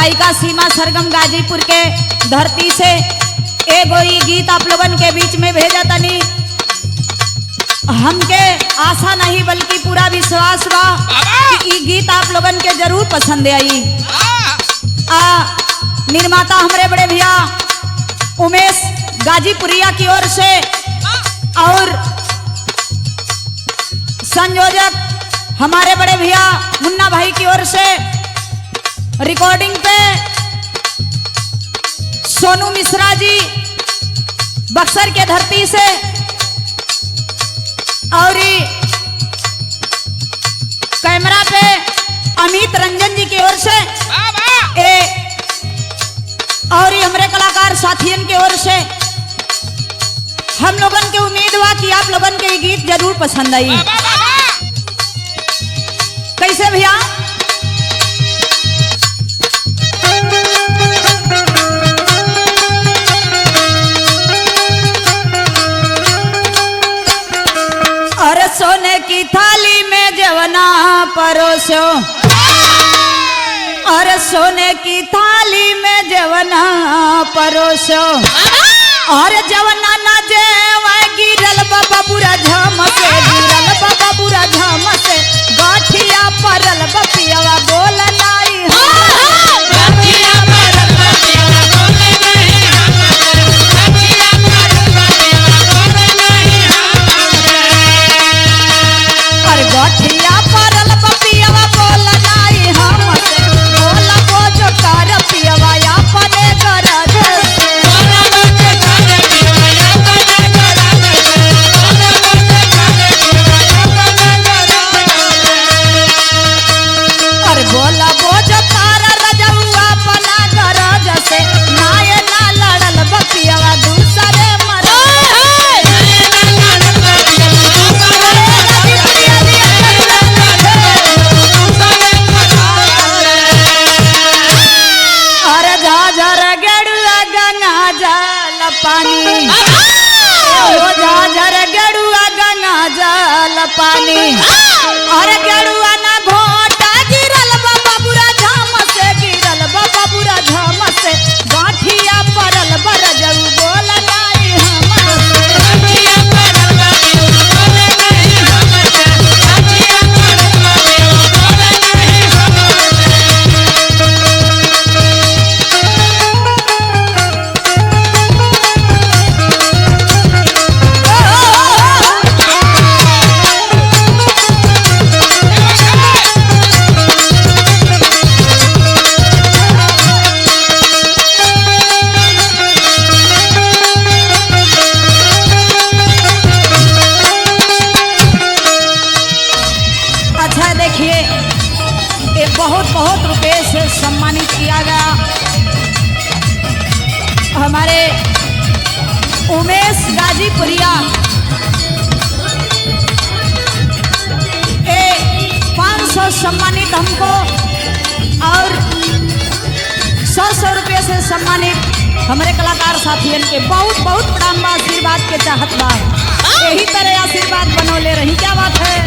गायिका सीमा सरगम गाजीपुर के धरती से एगो ई गीत आप लोगन के बीच में भेजा तनी। हमके आशा नहीं बल्कि पूरा विश्वास बा कि ई गीत आप लोगन के जरूर पसंद आई। निर्माता हमारे बड़े भैया उमेश गाजीपुरिया की ओर से और संयोजक हमारे बड़े भैया मुन्ना भाई की ओर से रिकॉर्डिंग पे सोनू मिश्रा जी बक्सर के धरती से और कैमरा पे अमित रंजन जी की ओर से और हमारे कलाकार साथियन की ओर से हम लोगन के उम्मीद हुआ कि आप लोगन के ये गीत जरूर पसंद आई। कैसे भैया अरे सोने की थाली में जवना परोसो, अरे सोने की थाली में जवना परोसो, अरे जवना ना जेवा गिरल बाबा बुरा झाम से, गिरल बाबा बुरा झाम से, गाठिया परल बपियावा बोल नाई गाठिया परल बपियावा बोल नहीं गाठिया परल बपियावा बोल नहीं अरे गाठिया परल बपियावा बोल नाई हम से, बोल बोझ कर पियावा अपने गरज से, बोला बोझ तारा रजौआ अपना गरज से, नाय ना लड़ल बपियावा दूसरे मर अरे झाझर गेड़ुआ गंगा जल पानी, ओ झाझर गेड़ुआ गंगा जल पानी, अरे गेड़ुआ ना घोटा गिरल बाबा बुरा झाम से, गिरल बाबा बुरा झाम से, गाठिया परल बरजऊ बोल नाई हम गाठिया परल बरजऊ बोल नहीं हम गाठिया परल बरजऊ बोल नहीं अच्छा देखिए ये बहुत रुपए से सम्मानित किया गया हमारे उमेश गाजीपुरिया, 500 सम्मानित हमको और 100 रुपये से सम्मानित हमारे कलाकार साथियन के बहुत प्रणाम बा, आशीर्वाद के चाहत बा, यही तरह आशीर्वाद बनौले रही। क्या बात है।